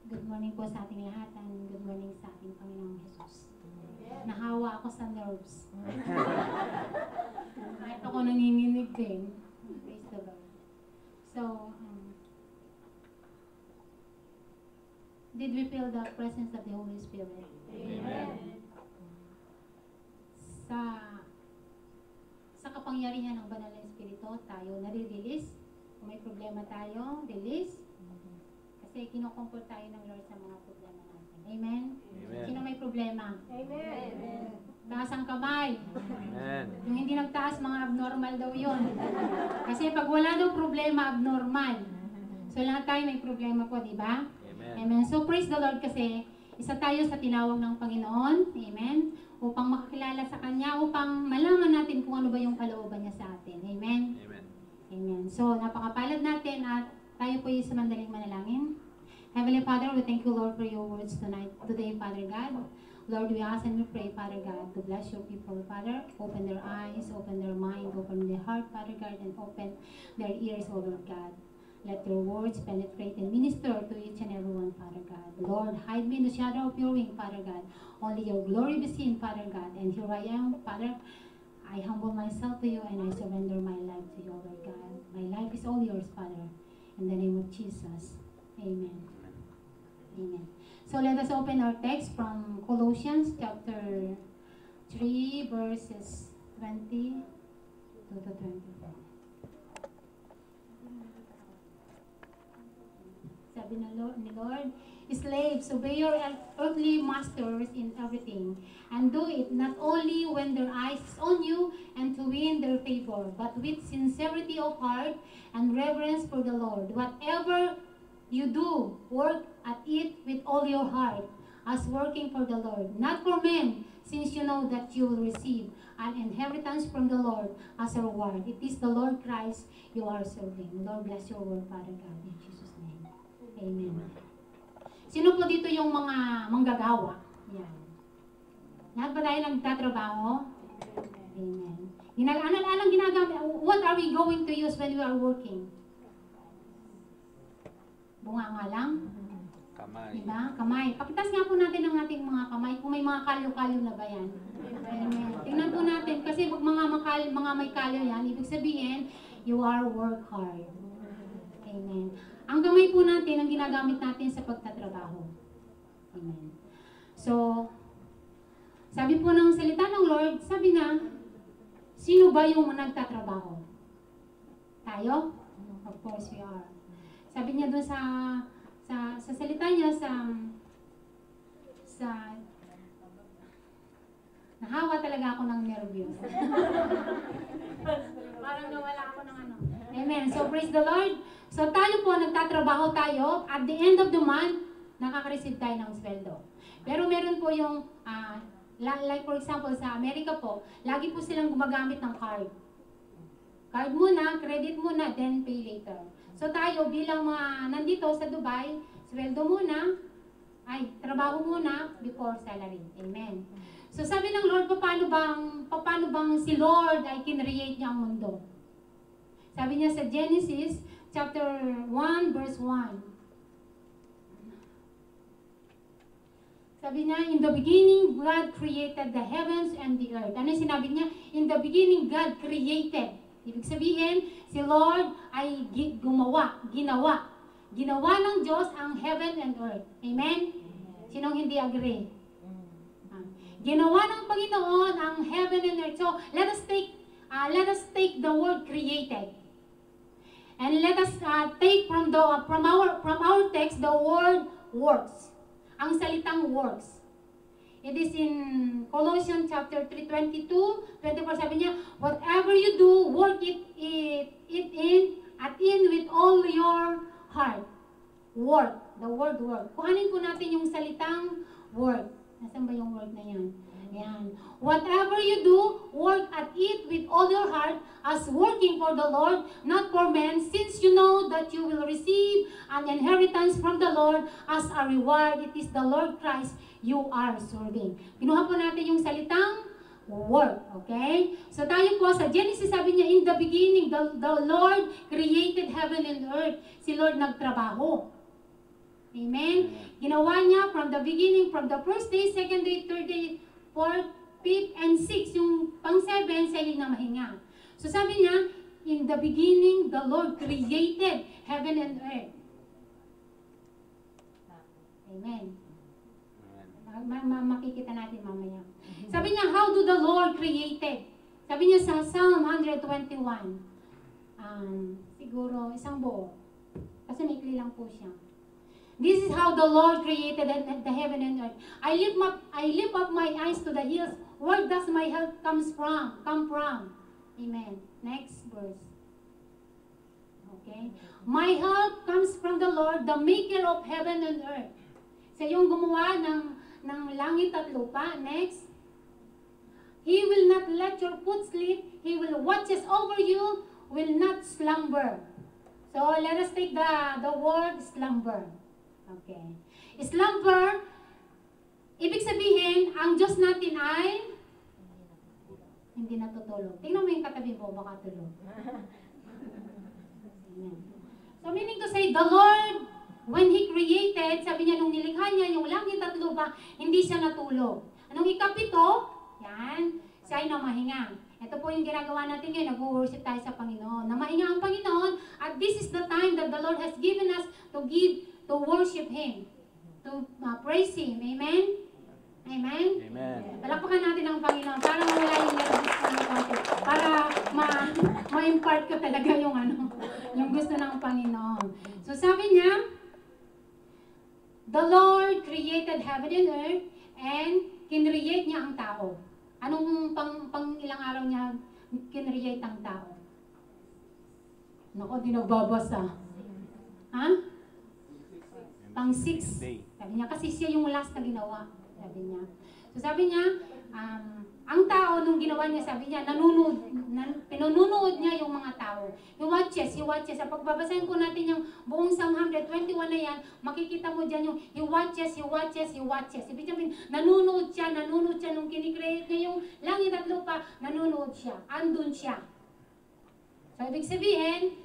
Good morning po sa ating lahat and good morning sa ating Panginoong Jesus. Nahawa ako sa nerves. Kahit ako nanginginig din. Praise the Lord. So, did we feel the presence of the Holy Spirit? Amen. Sa kapangyarihan ng Banal na Espiritu, tayo nare-release. Kung may problema tayo, release. Kasi kinocomfort tayo ng Lord sa mga problema natin. Amen? Amen. Sino may problema? Amen. Taas ang kamay. Amen. Yung hindi nagtaas, mga abnormal daw yun. Kasi pag wala daw problema, abnormal. So lahat tayo may problema po, di ba? Amen. Amen. So praise the Lord kasi isa tayo sa tinawag ng Panginoon. Amen. Upang makakilala sa Kanya, upang malaman natin kung ano ba yung kalooban niya sa atin. Amen. Amen. Amen. So napakapalad natin at tayo po yung sa mandaling manalangin. Heavenly Father, we thank you, Lord, for your words today, Father God. Lord, we ask and we pray, Father God, to bless your people, Father. Open their eyes, open their mind, open their heart, Father God, and open their ears, O Lord God. Let your words penetrate and minister to each and every one, Father God. Lord, hide me in the shadow of your wing, Father God. Only your glory be seen, Father God. And here I am, Father. I humble myself to you and I surrender my life to you, Lord God. My life is all yours, Father. In the name of Jesus. Amen. Amen. So let us open our text from Colossians chapter 3 verses 20 to 24. Sabi ni Lord, slaves, obey your earthly masters in everything, and do it not only when their eyes is on you and to win their favor, but with sincerity of heart and reverence for the Lord. Whatever you do, work at it with all your heart, as working for the Lord, not for men, since you know that you will receive an inheritance from the Lord as a reward. It is the Lord Christ you are serving. Lord, bless your word, Father God, in Jesus' name. Amen. Sino po dito yung mga manggagawa? Yan. Lahat ba tayo nagtatrabaho? Amen. Anong ginagamit? What are we going to use when we are working? Bunga nga lang? Kamay. Diba? Kamay. Pakitas nga po natin ang ating mga kamay kung may mga kalyo-kalyo na ba yan. Amen. Tingnan po natin kasi pag mga may kalyo yan, ibig sabihin, you are work hard. Amen. Ang kamay po natin, ang ginagamit natin sa pagtatrabaho. Amen. So, sabi po ng salita ng Lord, sabi na, sino ba yung nagtatrabaho? Tayo? Of course we are. Sabi niya doon sa salita niya, nahawa talaga ako ng nervyos. Parang nawala ako ng ano. Amen. So, praise the Lord. So, tayo po, nagtatrabaho tayo. At the end of the month, nakaka-receive tayo ng sweldo. Pero meron po yung, like for example, sa Amerika po, lagi po silang gumagamit ng card. Card muna, credit muna, then pay later. So, tayo bilang mga nandito sa Dubai, sweldo muna, trabaho muna before salary. Amen. So, sabi ng Lord, paano bang si Lord ay kinreate niya ang mundo? Sabi niya sa Genesis chapter 1 verse 1. Sabi niya, in the beginning, God created the heavens and the earth. Ano yung sinabi niya? In the beginning, God created. Ibig sabihin, si Lord ay ginawa ng Diyos ang heaven and earth. Amen? Sinong hindi agree? Ginawa ng Panginoon ang heaven and earth. So, let us take the word created. And let us take from our text the word works. Ang salitang works. It is in Colossians chapter 3:22, 24, sabi niya, whatever you do, work it in with all your heart. Work. The word work. Kuhanin po natin yung salitang work. Nasaan ba yung word na yan? Yan. Whatever you do, work at it with all your heart as working for the Lord, not for men, since you know that you will receive an inheritance from the Lord as a reward. It is the Lord Christ you are serving. Pinuha po natin yung salitang work. Okay? So tayo po sa Genesis, sabi niya, in the beginning, the Lord created heaven and earth. Si Lord nagtrabaho. Amen? Ginawa niya from the beginning, from the first day, second day, third day, fourth, fifth, and sixth. Yung pang-7, siya na mahinga. So sabi niya, in the beginning, the Lord created heaven and earth. Amen. Makikita natin mamaya. Sabi niya, how do the Lord created? Sabi niya sa Psalm 121, siguro isang buo. Kasi may ikli lang po siya. This is how the Lord created the heaven and earth. I lift up my eyes to the hills. Where does my help come from? Amen. Next verse. Okay. My help comes from the Lord, the maker of heaven and earth. Siya yung gumawa ng langit at lupa. Next. He will not let your foot sleep. He will watches over you, will not slumber. So let us take the word slumber. Okay. Slumber, ibig sabihin, ang Diyos natin ay hindi natutulog. Tingnan mo yung katabi mo, baka tulog. Amen. So meaning to say, the Lord, when He created, sabi niya, nung nilikha niya yung langit at lupa, hindi siya natulog. Anong ikapito? Yan, siya ay namahinga. Ito po yung ginagawa natin ngayon, nag-worship tayo sa Panginoon. Namahinga ang Panginoon, at this is the time that the Lord has given us to worship Him, to praise Him. Amen? Amen? Amen. Palakpakan natin ang Panginoon para mawala yung nervous ko ng konti. Para ma-impart ko talaga yung gusto ng Panginoon. So sabi niya, the Lord created heaven and earth and kinreate niya ang tao. Anong pang ilang araw niya kinreate ang tao? Naku, di nagbabasa. Ha? Pang 6. Sabi niya, kasi siya yung last na ginawa. Sabi niya. So sabi niya, ang tao nung ginawa niya, sabi niya, pinununood niya yung mga tao. He watches. Sa pagbabasahin ko natin yung buong Psalm 121 na yan, makikita mo dyan yung he watches. Ibig sabihin, nanunood siya nung kinikreate niya yung langit at lupa, nanunood siya, andun siya. So ibig sabihin,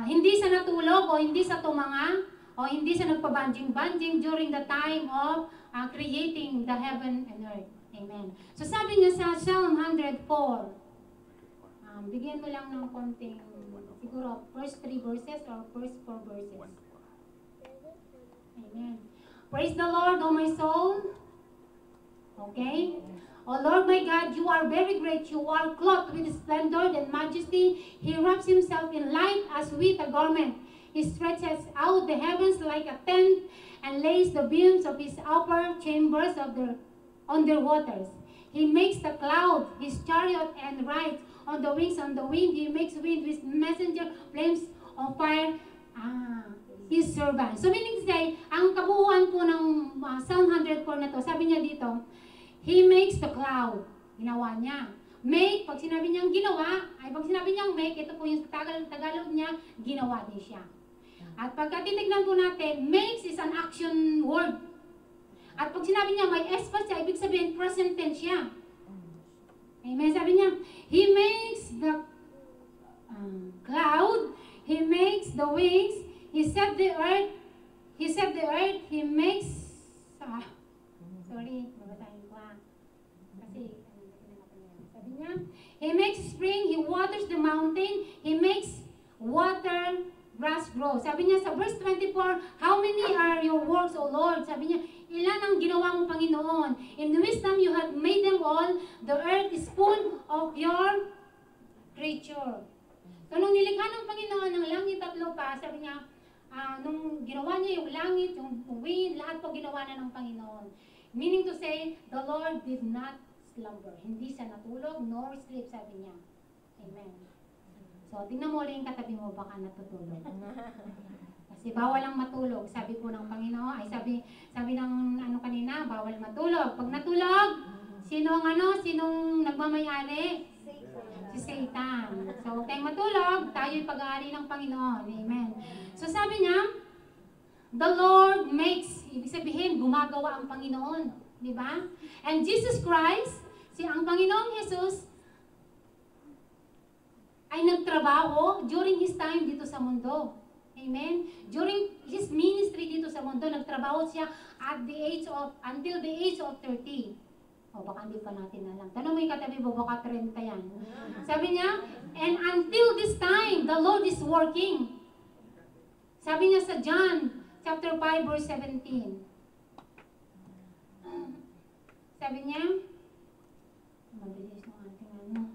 hindi sa natulog o hindi sa tumanga, o hindi siya nagpabanjing-banjing during the time of creating the heaven and earth. Amen. So sabi niya sa Psalm 104, bigyan mo lang ng konting, siguro first 3 verses or first 4 verses. Amen. Praise the Lord, O my soul. Okay? O Lord my God, you are very great. You are clothed with splendor and majesty. He wraps himself in light as with a garment. He stretches out the heavens like a tent and lays the beams of his upper chambers on their waters. He makes the cloud his chariot and rides on the wings on the wind. He makes wind with messenger flames of fire. His servant. So meaning to say, ang kabuuan po ng Psalm 104 na to, sabi niya dito, He makes the cloud. Ginawa niya. Make, pag sinabi niyang ginawa, pag sinabi niyang make, ito po yung Tagalog niya, ginawa din siya. At pagka titignan po natin, makes is an action word. At pag sinabi niya may S pa siya, ibig sabihin present tense siya. Amen. Sabi niya, He makes the cloud, He makes the wings, He set the earth, He makes, sorry, babasahin ko kasi, sabi niya, He makes spring, He waters the mountain, He makes water, grass grow. Sabi niya sa verse 24, how many are your works, O Lord? Sabi niya, ilan ang ginawa mo, Panginoon? In wisdom you have made them all. The earth is full of your creature. So nung nilikha ng Panginoon ng langit at lupa, sabi niya, nung ginawa niya yung langit, yung wind, lahat po ginawa na ng Panginoon. Meaning to say, the Lord did not slumber. Hindi siya natulog nor sleep, sabi niya. Amen. So, tingnan mo ulit yung katabi mo, baka natutulog. Kasi bawal ang matulog. Sabi po ng Panginoon, sabi ng kanina, bawal matulog. Pag natulog, sinong nagmamayari? Si Satan. So, huwag tayong matulog, tayo'y pag-aari ng Panginoon. Amen. So, sabi niya, the Lord makes, ibig sabihin, gumagawa ang Panginoon. Di ba? And Jesus Christ, ang Panginoong Jesus, ay nagtrabaho during His time dito sa mundo. Amen? During His ministry dito sa mundo. Nagtrabaho siya until the age of 30. O, baka hindi pa natin alam. Tanong mo yung katabi mo, baka 30 yan. Sabi niya, and until this time, the Lord is working. Sabi niya sa John, chapter 5, verse 17. Sabi niya, mabilis ng ating ano.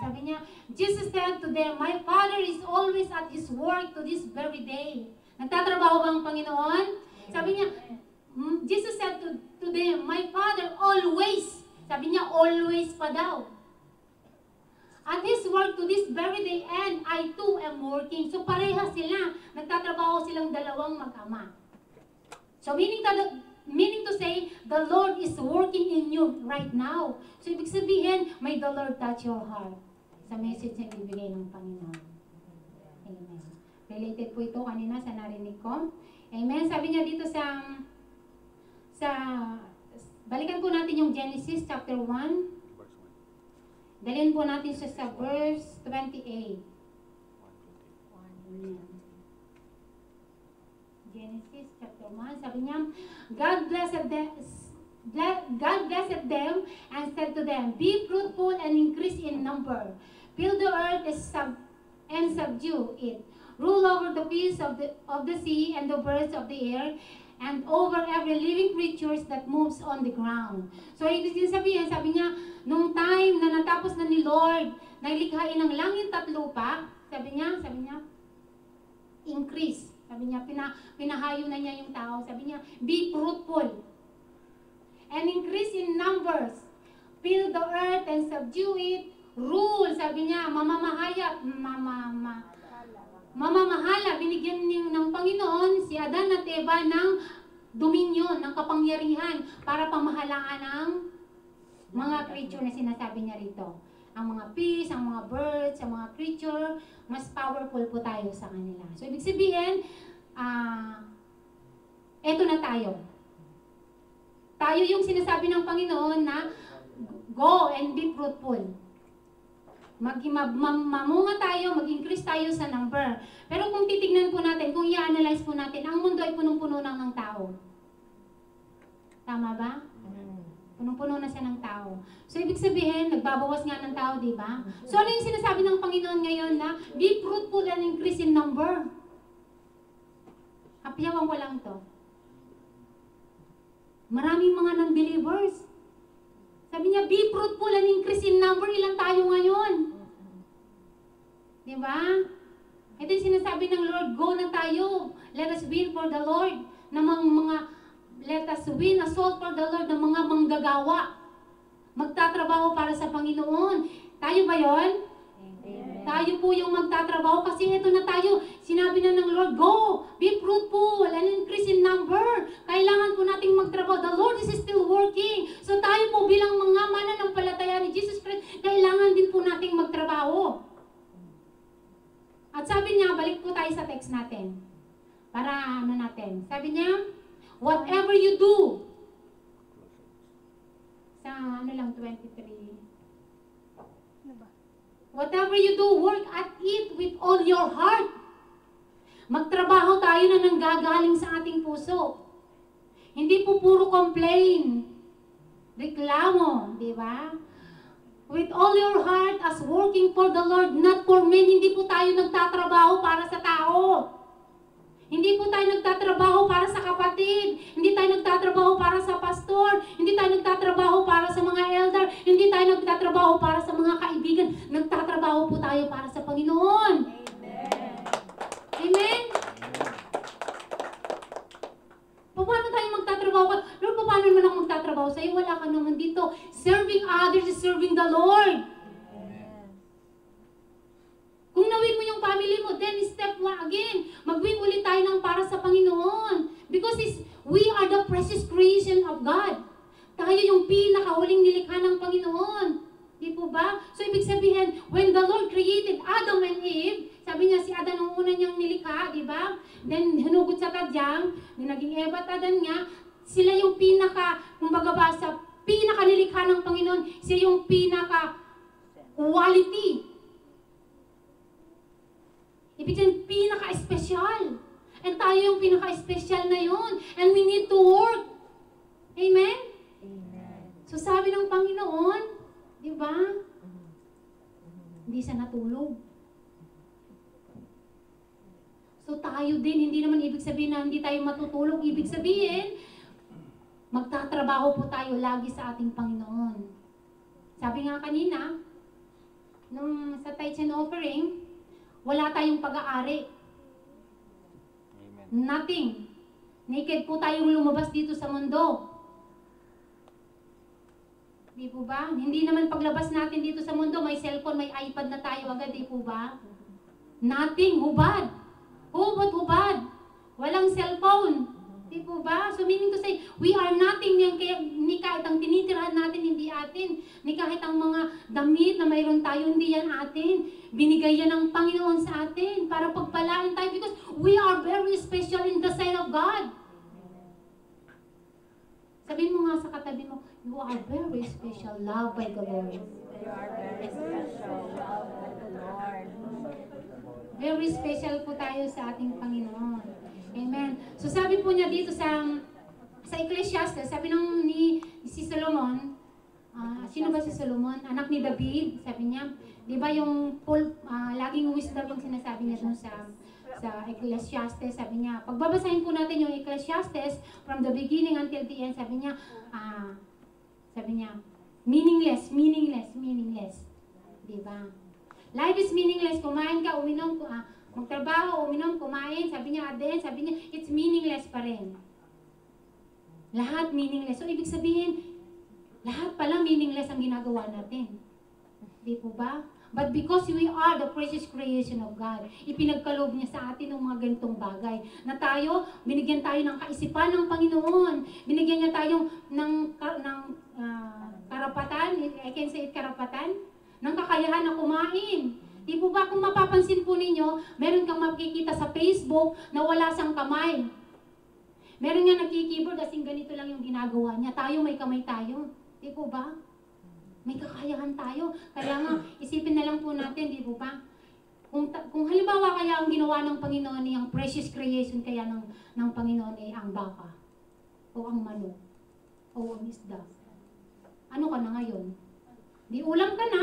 Sabi niya, Jesus said to them, my Father is always at His work to this very day. Nagtatrabaho ba ang Panginoon? Sabi niya, Jesus said to them, my Father always. Sabi niya, always pa daw. At His work to this very day, and I too am working. So pareha sila. Nagtatrabaho silang dalawang mag-ama. So meaning to say, the Lord is working in you right now. So ibig sabihin, may the Lord touch your heart sa message na ibibigay ng Panginoon. Amen. Related po ito kanina sa narinig ko. Amen. Sabi niya dito balikan po natin yung Genesis chapter 1. Dalhin po natin siya sa verse 28. Amen. Genesis chapter 1, sabi niya, God blessed them and said to them, be fruitful and increase in number. Fill the earth and subdue it. Rule over the fish of the sea and the birds of the air, and over every living creature that moves on the ground. So, ibig sabihin, sabi niya, nung time na natapos na ni Lord, naglikhain ng langit at lupa, sabi niya, increase. Sabi niya, pinahayo na niya yung tao. Sabi niya, be fruitful and increase in numbers. Fill the earth and subdue it. Rule, sabi niya, mamamahala. Binigyan niyo ng Panginoon si Adan at Eva ng dominion, ng kapangyarihan para pamahalaan ang mga creature na sinasabi niya rito. Ang mga fish, ang mga birds, ang mga creature, mas powerful po tayo sa kanila. So, ibig sabihin, eto na tayo. Tayo yung sinasabi ng Panginoon na go and be fruitful. Mamunga tayo, mag-increase tayo sa number. Pero kung titignan po natin, kung i-analyze po natin, ang mundo ay punong-puno na ng tao. Tama ba? Punong-puno na siya ng tao. So, ibig sabihin, nagbabawas nga ng tao, di ba? So, ano yung sinasabi ng Panginoon ngayon na be fruitful and increase in number? Hapiyawan ko lang to. Maraming mga non-believers. Sabi niya, be fruitful and increase in number. Ilan tayo ngayon? Di ba? Ito yung sinasabi ng Lord, go na tayo. Let us win for the Lord. Let us win a soul for the Lord ng mga manggagawa. Magtatrabaho para sa Panginoon. Tayo ba yon? Amen. Tayo po yung magtatrabaho kasi ito na tayo. Sinabi na ng Lord, go, be fruitful and increase in number. Kailangan po nating magtrabaho. The Lord is still working. So tayo po bilang mga mananampalataya ni Jesus Christ, kailangan din po nating magtrabaho. At sabi niya, balik po tayo sa text natin. Para natin. Sabi niya, whatever you do, sa 23. Whatever you do, work at it with all your heart. Magtrabaho tayo na nanggagaling sa ating puso. Hindi po puro complain, reklamo, di ba? With all your heart as working for the Lord, not for men. Hindi po tayo nagtatrabaho para sa tao. Hindi po tayo nagtatrabaho para sa kapatid. Hindi tayo nagtatrabaho para sa pastor. Hindi tayo nagtatrabaho para sa mga elder. Hindi tayo nagtatrabaho para sa mga kaibigan. Nagtatrabaho po tayo para sa Panginoon. Amen. Amen? Paano tayo magtatrabaho? Lord, paano naman ako magtatrabaho sa'yo? Wala ka naman dito. Serving others is serving the Lord. Kung nawin mo yung family mo, then step 1 again. Mag-win ulit tayo ng para sa Panginoon. Because we are the precious creation of God. Tayo yung pinakahuling nilikha ng Panginoon. Di po ba? So, ibig sabihin, when the Lord created Adam and Eve, sabi niya si Adam ang una niyang nilikha, di ba? Then, hinugot sa tadyang, naging Eva at Adan nga, sila yung kumbaga ba, sa pinaka-nilikha ng Panginoon, sila yung pinaka-quality. Ibig sabihin, pinaka-espesyal. tayo yung pinaka-special na yun. And we need to work. Amen? So sabi ng Panginoon, di ba? Hindi siya natulog. So tayo din, hindi naman ibig sabihin na hindi tayo matutulog. Ibig sabihin, magtatrabaho po tayo lagi sa ating Panginoon. Sabi nga kanina, nung sa tithes and offering, wala tayong pag-aari. Amen. Nothing. Naked po tayong lumabas dito sa mundo. Di po ba? Hindi naman paglabas natin dito sa mundo, may cellphone, may iPad na tayo agad, di po ba? Nothing. Hubad. Hubad. Walang cellphone. Di po ba? So meaning to say, we are nothing. Kaya ni kahit ang tinitirahan natin, hindi atin. Ni kahit ang mga damit na mayroon tayo, hindi yan atin. Binigay yan ng Panginoon sa atin para pagpalaan tayo because we are very special in the sight of God. Sabihin mo nga sa katabi mo, you are very special, loved by the Lord. You are very special, loved by the Lord. Very special po tayo sa ating Panginoon. Amen. So sabi po niya dito sa Ecclesiastes, sabi ni si Solomon, sino ba si Solomon? Anak ni David, sabi niya, di ba yung laging wisdom yung sinasabi niya dun sa Ecclesiastes, sabi niya, pagbabasahin po natin yung Ecclesiastes from the beginning until the end, sabi niya, meaningless. Di ba? Life is meaningless. Kumain ka, uminom, magtrabaho, uminom, kumain, sabi niya, it's meaningless pa rin. Lahat meaningless. So, ibig sabihin, lahat pala meaningless ang ginagawa natin. Di po ba? But because we are the precious creation of God, ipinagkaloob niya sa atin ng mga ganitong bagay. Na tayo, binigyan tayo ng kaisipan ng Panginoon. Binigyan niya tayo ng karapatan, I can say it karapatan, ng kakayahan na kumain. Di po ba kung mapapansin po ninyo, meron kang makikita sa Facebook na wala siyang kamay. Meron nga nagkikeyboard kasing ganito lang yung ginagawa niya. Tayo may kamay tayo. Di po ba? May kakayahan tayo. Kaya nga, isipin na lang po natin, di po ba? Kung halimbawa kaya ang ginawa ng Panginoon ay ang precious creation kaya ng Panginoon ay ang baka, o ang manok, o ang isda. Ano ka na ngayon? Di ulam ka na?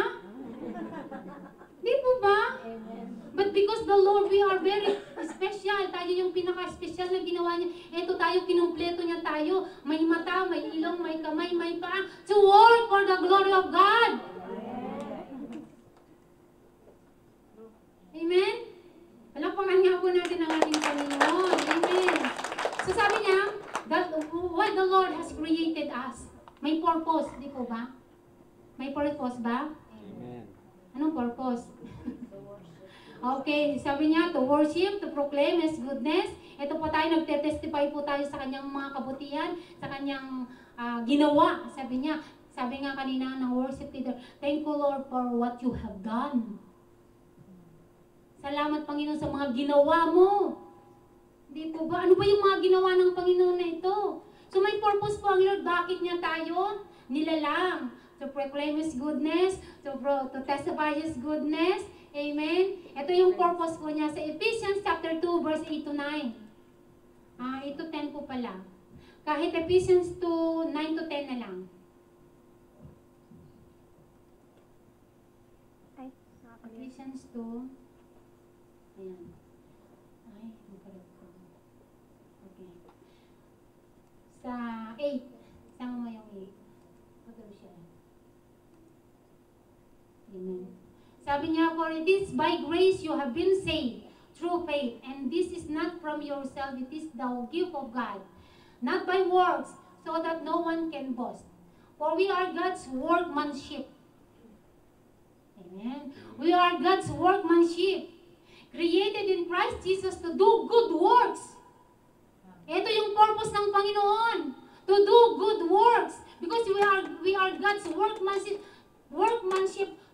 Di po ba? But because the Lord, we are very special. Tayo yung pinaka-special na ginawa niya. Ito tayo, kinumpleto niya tayo. May mata, may ilong, may kamay, may paa. To work for the glory of God. Amen? Palapakan nga po natin ang ating Panginoon. Amen. So sabi niya, what the Lord has created us. May purpose, di po ba? May purpose ba? Amen. Anong purpose? Okay, sabi niya, to worship, to proclaim His goodness. Ito po tayo, nagte-testify po tayo sa kanyang mga kabutihan, sa kanyang ginawa. Sabi nga kanina ng worship leader, thank you Lord for what you have done. Salamat Panginoon sa mga ginawa mo. Di po ba? Ano ba yung mga ginawa ng Panginoon na ito? So may purpose po ang Lord. Bakit niya tayo nilalang? To proclaim His goodness, to testify His goodness. Amen? Ito yung purpose po niya sa Ephesians chapter 2, verse 8 to 9. 8 to 10 po pala. Kahit Ephesians 2, 9 to 10 na lang. Ephesians 2. Ayan. Ay, makarap ko. Okay. Sa 8. Sama mo yung 8. Pagkaro siya. Amen. Sabi niya, for it is by grace you have been saved through faith, and this is not from yourself, it is the gift of God, not by works, so that no one can boast. For we are God's workmanship. Amen. We are God's workmanship, created in Christ Jesus to do good works. Ito yung purpose ng Panginoon, to do good works, because we are God's workmanship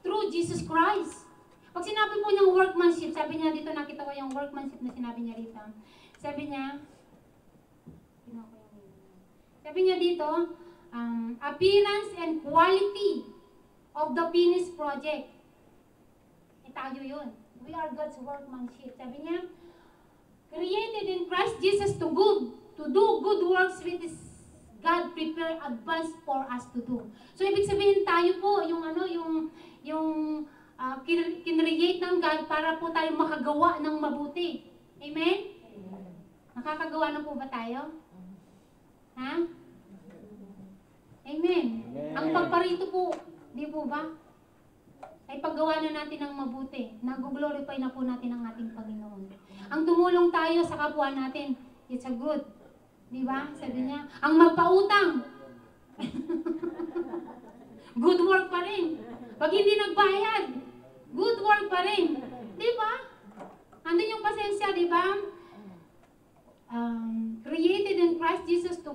through Jesus Christ. Pag sinabi po niyang workmanship, sabi niya dito, nakita ko yung workmanship na sinabi niya dito. Sabi niya dito, appearance and quality of the finished project. Tayo yun. We are God's workmanship. Sabi niya, created created in Christ Jesus to do good works which is God prepared advance for us to do. So ibig sabihin tayo po yung kinreate ng God para po tayo makagawa ng mabuti. Amen? Nakakagawa na po ba tayo? Ha? Amen. Ang pagparito po, di po ba? Ay paggawa na natin ng mabuti. Nag-glorify na po natin ang ating Panginoon. Ang tumulong tayo sa kapwa natin, it's a good. Di ba? Sabi niya, ang magpautang. Good work pa rin. Pag hindi nagbayad, good work pa rin. Di ba? Andun yung pasensya, di ba? Created in Christ Jesus to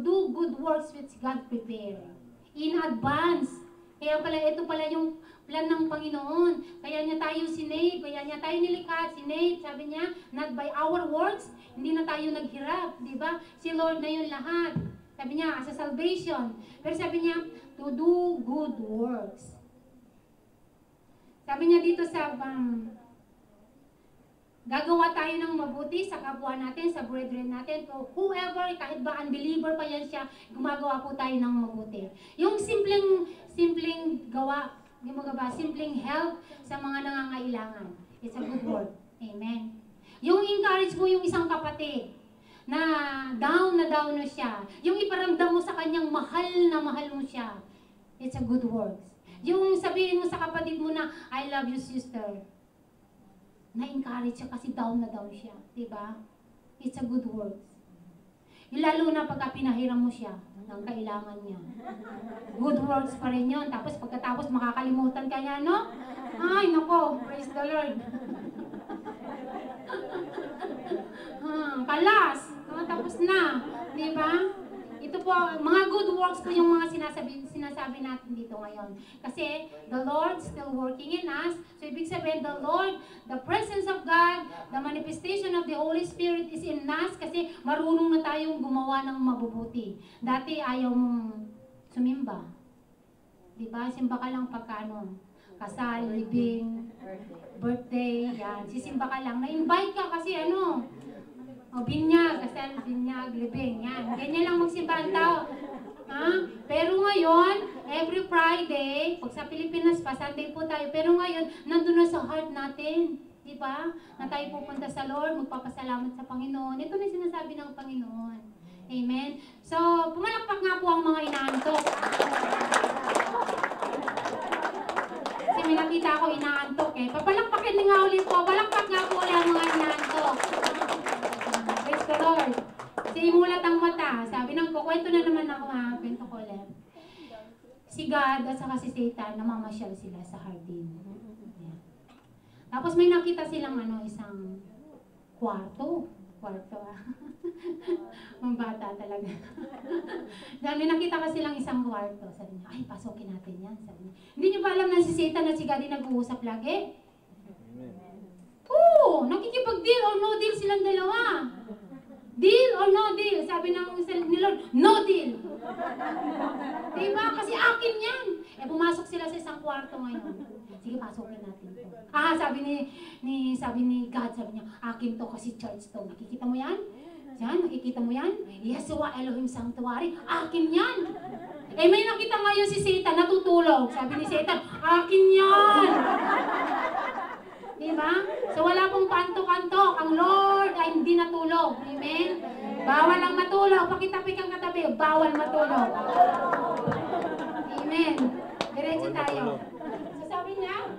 do good works which God prepared. In advance. Kaya pala, ito pala yung plan ng Panginoon. Kaya niya tayo sinave, kaya niya tayo nilikha, sinave. Sabi niya, not by our works, hindi na tayo naghirap, di ba? Si Lord na yun lahat. Sabi niya, as a salvation. Pero sabi niya, to do good works. Sabi niya dito sa, gagawa tayo ng mabuti sa kapwa natin, sa brethren natin. So, whoever, kahit ba unbeliever pa yan siya, gumagawa po tayo ng mabuti. Yung simpleng gawa, simpleng help sa mga nangangailangan. It's a good work. Amen. Yung encourage mo yung isang kapatid na down na siya. Yung iparamdam mo sa kanyang mahal mo siya. It's a good work. Yung sabihin mo sa kapatid mo na, I love you, sister. Na-encourage siya kasi down siya. Diba? It's a good work. Lalo na pagka pinahiram mo siya ng kailangan niya. Good works pa rin yun. Tapos pagkatapos makakalimutan ka niya, no? Ay, nako, praise the Lord. Kalas. Tapos na. Diba? Ito po, mga good works po yung mga sinasabi natin dito ngayon. Kasi, the Lord still working in us. So, ibig sabihin, the Lord, the presence of God, the manifestation of the Holy Spirit is in us kasi marunong na tayong gumawa ng mabubuti. Dati, ayaw mong sumimba. Diba? Simba ka lang pagkano. Kasal, libing, birthday, yan. Sisimba ka lang. Na-invite ka kasi o binyag, kasal, binyag, libing, yan. Ganyan lang magsimba ang tao. Ha? Pero ngayon, every Friday, pag sa Pilipinas pa, Sunday po tayo, pero ngayon, nandun na sa heart natin. Diba? Na tayo pupunta sa Lord, magpapasalamat sa Panginoon. Ito na yung sinasabi ng Panginoon. Amen? So, pumalakpak nga po ang mga inaantok. Kasi may nakita ako inaantok eh. Papalakpakin nga ulit po. Palakpak nga po ulit ang mga inaantok. Praise the Lord. Kasi imulat ang mata. Sabi ng kukwento na naman ako ha. Kwento ko ulit. Si God at saka si Satan, namamasyal sila sa hardin. Yeah. Tapos may nakita silang isang kwarto. Mga bata talaga. Dahil may nakita kasi lang isang kwarto. Sabi niya, ay, pasukin natin yan. Sabi niya, hindi niyo ba alam na si Satan at si God nag-uusap lagi? Oo, nakikipag-deal or no deal silang dalawa. Deal or no deal? Sabi ni Lord, no deal. Diba? Kasi akin yan. Pumasok sila sa isang kwarto ngayon. Sige, pasukin natin to. Sabi ni God, sabi niya, akin to kasi church to. Nakikita mo yan? Yan, nakikita mo yan? Yeshua Elohim Sanctuary, akin yan. May nakita ngayon si Satan, natutulog. Sabi ni Satan, akin yan. Diba? So wala pong kanto-kanto. Ang Lord ay hindi natulog. Amen? Bawal ang matulog. Pakitapik ang katabi, bawal matulog. Amen. Diretso tayo. So sabi niya,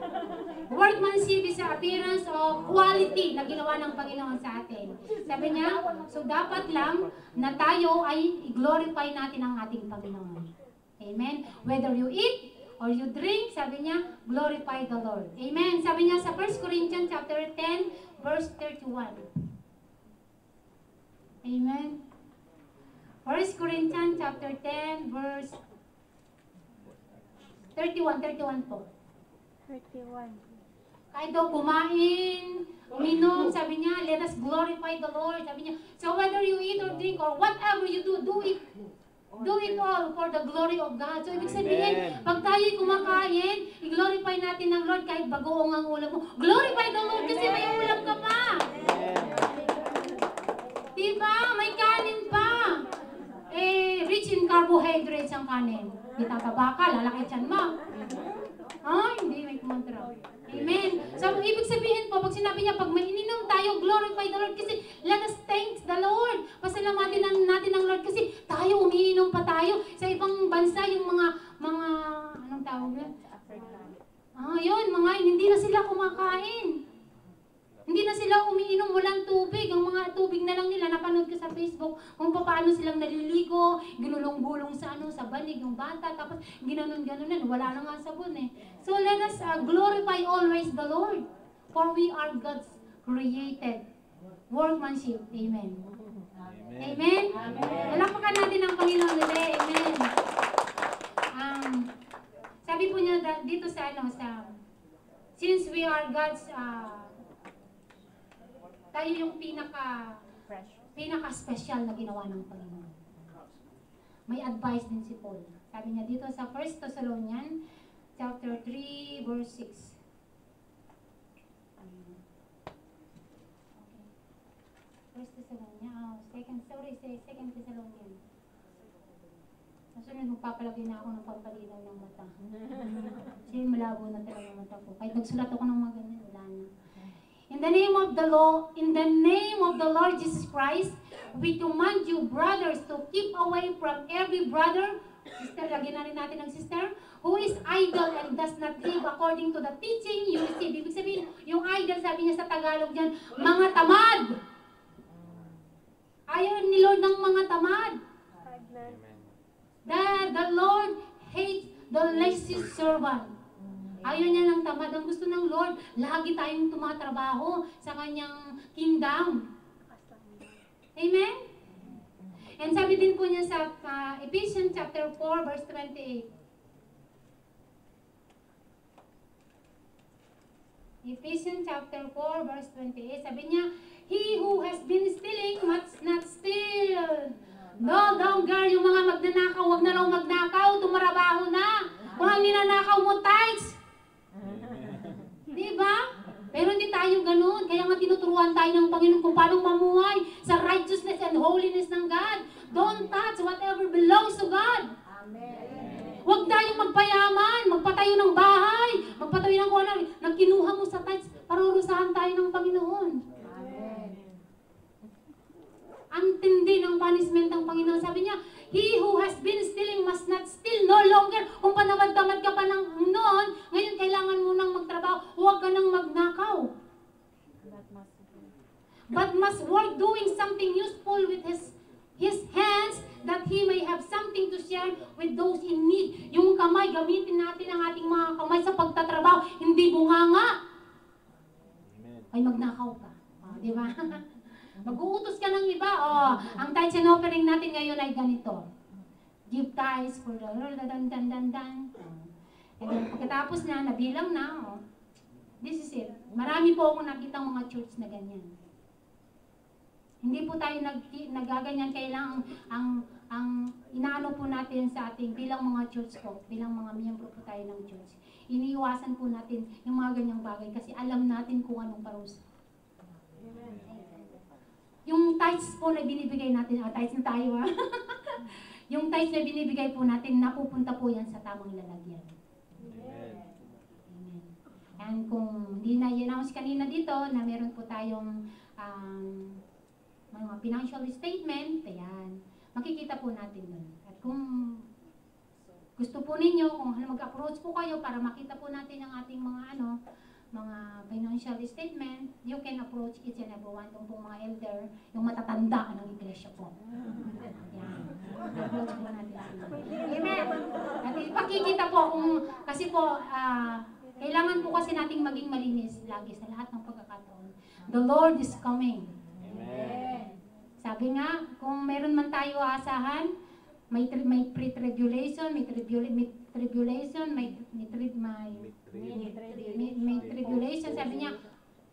workmanship is the appearance of quality na ginawa ng Panginoon sa atin. Sabi niya, so dapat lang na tayo ay i-glorify natin ang ating Panginoon. Amen? Whether you eat or you drink, sabi niya, glorify the Lord. Amen? Sabi niya sa 1 Corinthians chapter 10, verse 31. Amen? 1 Corinthians chapter 10, verse 31 po. 31. Kahit daw kumain, uminom, sabi niya, let us glorify the Lord. Sabi niya, so whether you eat or drink or whatever you do, do it all for the glory of God. So, ibig sabihin, pag tayo'y kumakain, i-glorify natin ng Lord kahit bagoong ang ulam mo. Glorify the Lord kasi may ulam ka pa. carbohydrates ang kanin. Di tataba ka, lalaki tiyan mo. Hindi, may kumontra. Amen. So, ibig sabihin po, pag sinabi niya, pag may ininom tayo, glorify the Lord kasi let us thank the Lord. Pasalamatin natin ang Lord kasi tayo, umiinom pa tayo. Sa ibang bansa, yung mga anong tawag yun? Yun, hindi na sila kumakain. Hindi na sila umiinom, walang tubig. Ang mga tubig na lang nila, napanood ko sa Facebook, kung paano silang naliligo, ginulong-gulong sa banig ng bata, tapos ginanon-ganonan, wala na nga sabon eh. So let us glorify always the Lord, for we are God's created workmanship. Amen. Amen? Palakpakan natin ang Panginoon ulit. Amen. Sabi po niya dito since we are God's tayo yung pinaka-special na ginawa ng Panginoon. May advice din si Paul. Sabi niya dito sa 1 Thessalonians chapter 3 verse 6. First Thessalonians, second Thessalonians. Nasunod, magpapalagay na ako ng pampalinaw ng mata. Kasi malabo na talaga ang mata ko. Kahit nagsulat ako ng mga ganyan, wala na. In the name of the Lord Jesus Christ, we command you, brothers, to keep away from every brother, sister, lagyan na rin natin ang sister, who is idle and does not live according to the teaching you receive. Ibig sabihin, yung idle, sabi niya sa Tagalog dyan, mga tamad. Ayaw ni Lord ng mga tamad. The Lord hates the lazy servant. Ayaw niya ng tamad. Ang gusto ng Lord, lagi tayong tumatrabaho sa kanyang kingdom. Amen? And sabi din po niya sa Ephesians chapter 4 verse 28. Ephesians chapter 4 verse 28. Sabi niya, he who has been stealing must not steal. No longer yung mga magnanakaw, wag na raw magnakaw, tumarabaho na. Kung ang ninanakaw mo, tithes. Diba? Pero hindi tayo ganun. Kaya nga tinuturuan tayo ng Panginoon kung paano mamuhay sa righteousness and holiness ng God. Don't touch whatever belongs to God. Amen. Huwag tayong magpayaman, magpatayo ng bahay, magpatayo ng kung ano. Nagkinuha mo sa tithes, parurusahan tayo ng Panginoon. Amen. Ang tindi ng punishment ng Panginoon. Sabi niya, he who has been stealing must not steal no longer. Kung panamad-tamad ka pa ng noon, ngayon kailangan mo nang magtrabaho, huwag ka nang magnakaw. But must work doing something useful with his hands, that he may have something to share with those in need. Yung kamay, gamitin natin ang ating mga kamay sa pagtatrabaho, hindi bunganga. Ay, magnakaw ka. Di ba? Mag-uutos ka ng iba. Ang tithes and offering natin ngayon ay ganito. Give tithes for the Lord. And then pagkatapos na, nabilang na. This is it. Marami po akong nakitang mga church na ganyan. Hindi po tayo nagaganyan. Kailangan ang inaano po natin sa ating bilang mga church po, bilang mga miyembro po tayo ng church. Iniiwasan po natin yung mga ganyang bagay kasi alam natin kung anong parusa. Yung tithes po na binibigay natin, tithes na tayo yung tithes na binibigay po natin, napupunta po yan sa tamang lalagyan. Amen. And kung hindi na i-announce kanina dito na meron po tayong mga financial statement, ayan, makikita po natin doon. At kung gusto po ninyo, kung mag-approach po kayo para makita po natin ang ating mga mga financial statement, you can approach each and every one ng mga elder, yung matatanda ng iglesia po. Yan. Approach po natin. Amen. At ipakikita po kasi po, kailangan po kasi nating maging malinis lagi sa lahat ng pagkakataon. The Lord is coming. Amen. Sabi nga, kung meron man tayo aasahan, may pre-tribulation, may tribulation, may tribulation. Sabi niya,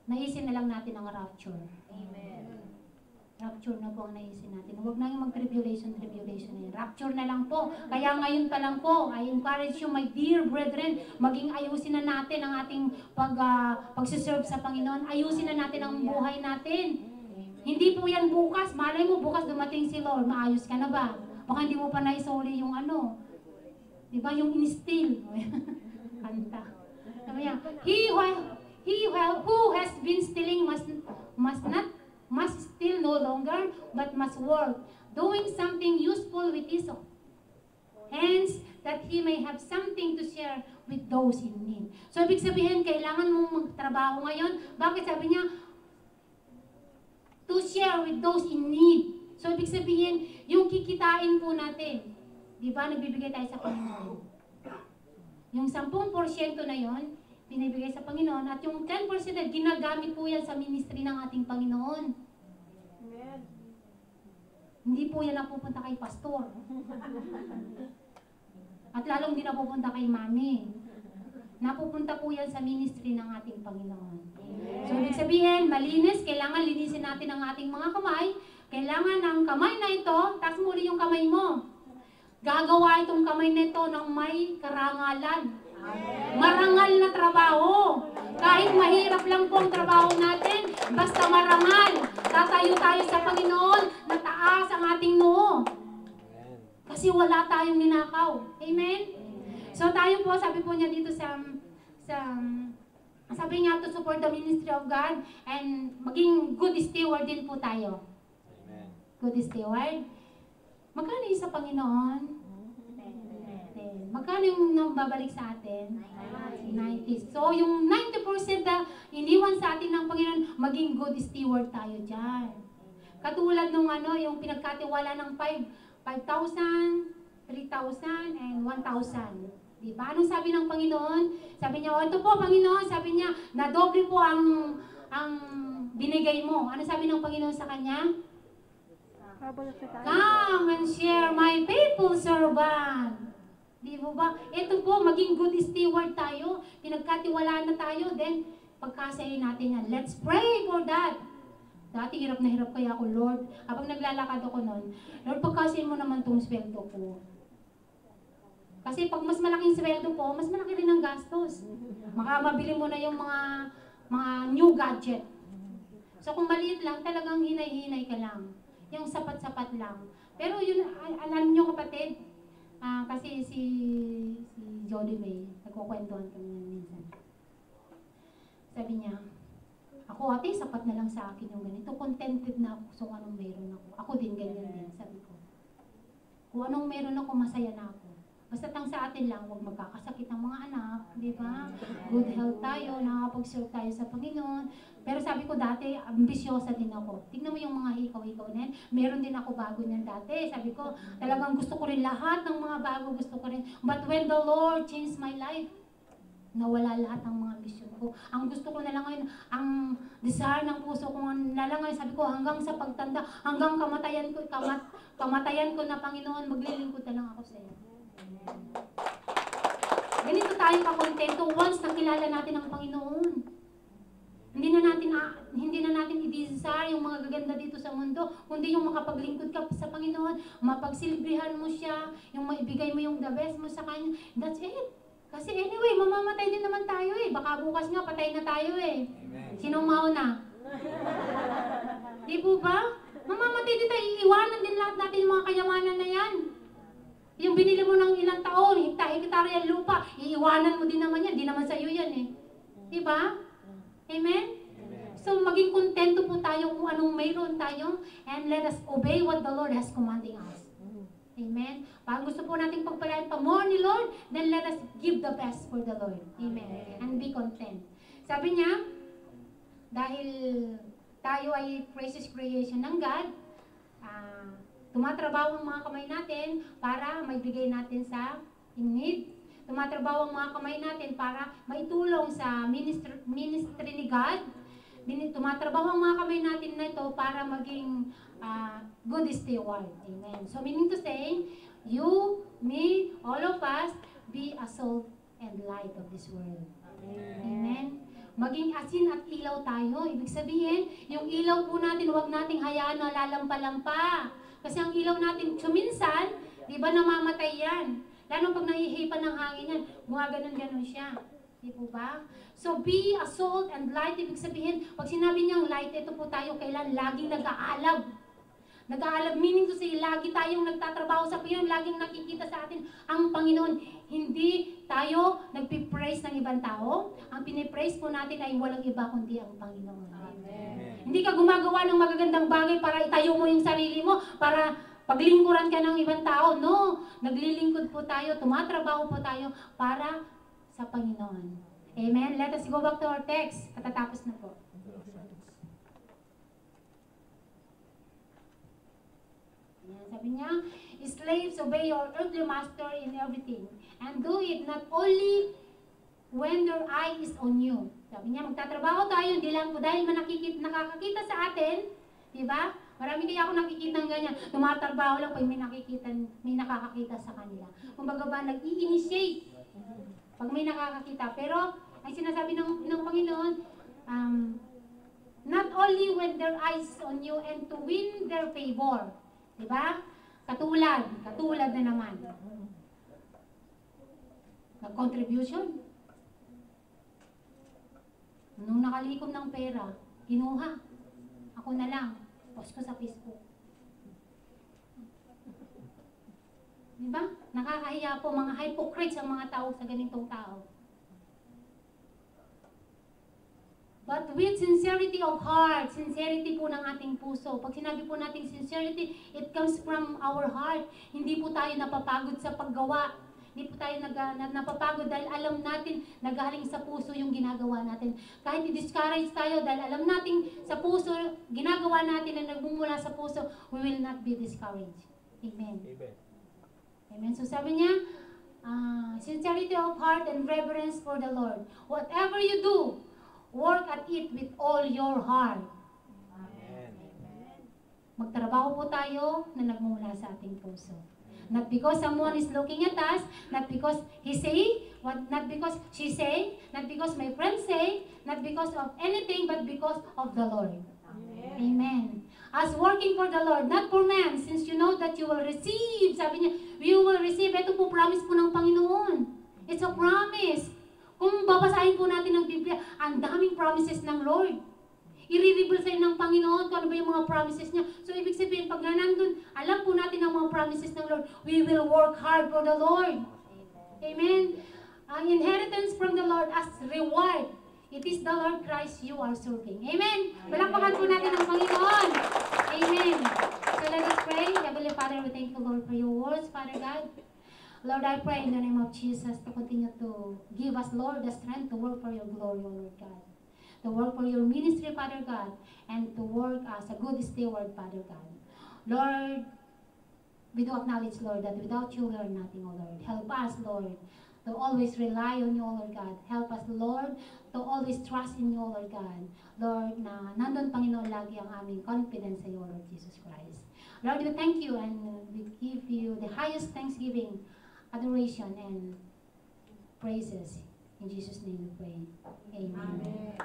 naisin na lang natin ang rapture. Amen. Rapture na po ang naisin natin. Huwag na yung mag-tribulation na yan. Rapture na lang po. Kaya ngayon pa lang po, I encourage you, my dear brethren, maging ayusin na natin ang ating pagsiserve sa Panginoon. Ayusin na natin ang buhay natin. Hindi po yan bukas. Malay mo, bukas dumating si Lord. Maayos ka na ba? Baka hindi mo pa naisuli yung ano. Diba? Yung instill. Kanta. Sabi niya, who has been stealing must steal no longer, but must work, doing something useful with his hands, that he may have something to share with those in need. So, ibig sabihin, kailangan mong magtrabaho ngayon. Bakit sabi niya? To share with those in need. So, ibig sabihin, yung kikitain po natin, di ba, nagbibigay tayo sa Panginoon. Yung 10% na yon, binibigay sa Panginoon, at yung 10% na ginagamit po yan sa ministry ng ating Panginoon. Amen. Hindi po yan napupunta kay pastor. At lalong di napupunta kay mami. Napupunta po yan sa ministry ng ating Panginoon. So, ibig sabihin, malinis, kailangan linisin natin ang ating mga kamay. Kailangan ng kamay na ito, taas mo ulit yung kamay mo. Gagawa itong kamay na ito ng may karangalan. Marangal na trabaho. Kahit mahirap lang po ang trabaho natin, basta marangal. Tatayo tayo sa Panginoon na taas ang ating noo. Kasi wala tayong ninakaw. Amen? So tayo po, sabi po niya dito sabi niya to support the ministry of God and maging good steward din po tayo. Amen. Good steward. Magkano yung sa Panginoon? 10. Magkano yung babalik sa atin? 90. So yung 90% na iniwan sa atin ng Panginoon, maging good steward tayo dyan. Katulad nung yung pinagkatiwala ng 5,000, 3,000, and 1,000. Diba? Anong sabi ng Panginoon? Sabi niya, ito po Panginoon, sabi niya, na doble po ang binigay mo. Ano sabi ng Panginoon sa kanya? Come and share my faithful servant. Di ba? Ito po, maging good steward tayo. Pinagkatiwalaan na tayo. Then, pagkasayin natin yan. Let's pray for that. Dati hirap na hirap kaya ako, Lord. Habang naglalakad ako nun, Lord, pagkasayin mo naman tong sweldo ko. Kasi pag mas malaking sweldo po, mas malaki rin ang gastos. Mabili mo na yung mga new gadget. So kung maliit lang, talagang hinay-hinay ka lang. Yung sapat-sapat lang. Pero yun, alam nyo kapatid, kasi si Jody May, nagkukwentuhan kami yan minsan. Sabi niya, ako ate, sapat na lang sa akin yung ganito. Contented na ako so anong meron ako. Ako din, ganyan din, sabi ko. Kung anong meron ako, masaya na ako. Basta tang sa atin lang, huwag magkakasakit ng mga anak, di ba? Good health tayo, nakakapag-serve tayo sa Panginoon. Pero sabi ko dati, ambisyosa din ako. Tingnan mo yung mga hikaw-hikaw na yan. Meron din ako bago niyan dati. Sabi ko, talagang gusto ko rin lahat ng mga bago, gusto ko rin. But when the Lord changed my life, nawala lahat ng mga ambisyon ko. Ang gusto ko na lang ngayon, ang desire ng puso ko na lang ngayon, sabi ko, hanggang sa pagtanda, hanggang kamatayan ko na Panginoon, maglilingkod na lang ako sa iyo. Ganito tayo kakontento once nakilala natin ang Panginoon. Hindi na natin i-desire yung mga gaganda dito sa mundo, kundi yung makapaglingkod ka sa Panginoon, mapagsilbihan mo siya, yung maibigay mo yung the best mo sa Kanya. That's it. Kasi anyway, mamamatay din naman tayo eh. Baka bukas nga patay na tayo eh. Amen. Sinong mauna? Di po ba? Mamamatay din tayo, iiwanan din lahat natin yung mga kayamanan na yan. Yung binili mo ng ilang taon, hektarya lupa, iiwanan mo din naman yan. Di naman sa'yo yan eh. Di ba? Amen? So, maging kontento po tayo kung anong mayroon tayo and let us obey what the Lord has commanding us. Amen? Pag gusto po natin pagpalain pa more ni Lord, then let us give the best for the Lord. Amen? And be content. Sabi niya, dahil tayo ay precious creation ng God, tumatrabaho ang mga kamay natin para maibigay natin sa in need. Tumatrabaho ang mga kamay natin para maitulong sa ministry ni God. Tumatrabaho ang mga kamay natin na ito para maging good steward. Amen. So meaning to say, you, me, all of us, be a salt and light of this world. Amen. Maging asin at ilaw tayo. Ibig sabihin, yung ilaw po natin, huwag nating hayaan na lalampa-lampa. Kasi ang ilaw natin, suminsan, di ba namamatay yan? Lalo pag nahihipan ng hangin yan, gumaganon-ganon siya. Di po ba? So be a salt and light. Ibig sabihin, pag sinabi niyang light, ito po tayo kailan laging nag-aalab. Nag-aalab, meaning to say, lagi tayong nagtatrabaho sa Panginoon, laging nakikita sa atin ang Panginoon. Hindi tayo nagpipraise ng ibang tao. Ang pinipraise po natin ay walang iba kundi ang Panginoon. Amen. Hindi ka gumagawa ng magagandang bagay para itayo mo yung sarili mo, para paglingkuran ka ng ibang tao. No, naglilingkod po tayo, tumatrabaho po tayo para sa Panginoon. Amen? Let us go back to our text. Katatapos na po. Ayan, sabi niya, slaves, obey your earthly master in everything. And do it not only when their eye is on you. Sabi niya, magtatrabaho tayo, hindi lang po dahil nakakakita sa atin, di ba? Marami kaya ako nakikita ng ganyan. Tumatrabaho lang pag may nakakakita sa kanila. Kumbaga ba, nag-i-initiate pag may nakakakita. Pero, ay sinasabi ng Panginoon, not only when their eyes on you and to win their favor. Diba? Katulad na naman. Nag-contribution. Nung nakalikom ng pera, kinuha. Ako na lang. Post ko sa Facebook. Diba? Nakakahiya po, mga hypocrites ang mga tao sa ganitong tao. But with sincerity of heart, sincerity po ng ating puso. Pag sinabi po natin sincerity, it comes from our heart. Hindi po tayo napapagod sa paggawa. Hindi po tayo napapagod dahil alam natin na galing sa puso yung ginagawa natin. Kahit i-discourage tayo dahil alam natin sa puso, ginagawa natin na nagmumula sa puso, we will not be discouraged. Amen. Amen. Amen. So sabi niya, sincerity of heart and reverence for the Lord. Whatever you do, work at it with all your heart. Amen. Magtrabaho po tayo na nagmumula sa ating puso. Not because someone is looking at us, not because he say, not because she say, not because my friends say, not because of anything, but because of the Lord. Amen. Amen. As working for the Lord, not for man, since you know that you will receive. Sabi niya, you will receive. Ito po promise po ng Panginoon. It's a promise. Kung babasahin po natin ng Biblia, ang daming promises ng Lord. I-reveal sa ng Panginoon kung ano ba yung mga promises niya. So, ibig sabihin, pag nandun, alam po natin ang mga promises ng Lord, we will work hard for the Lord. Amen. Ang inheritance from the Lord as reward. It is the Lord Christ you are serving. Amen. Palakpakan po natin ang Panginoon. Amen. So, let us pray. Heavenly Father, we thank you, Lord, for your words, Father God. Lord, I pray in the name of Jesus to continue to give us, Lord, the strength to work for your glory, O Lord God. To work for your ministry, Father God, and to work as a good steward, Father God. Lord, we do acknowledge, Lord, that without you, we are nothing, O Lord. Help us, Lord, to always rely on you, O Lord God. Help us, Lord, to always trust in you, O Lord God. Lord, na nandun, Panginoon, lagi ang aming confidence sa iyo, Lord Jesus Christ. Lord, we thank you and we give you the highest thanksgiving, adoration, and praises. In Jesus' name we pray. Amen. Amen.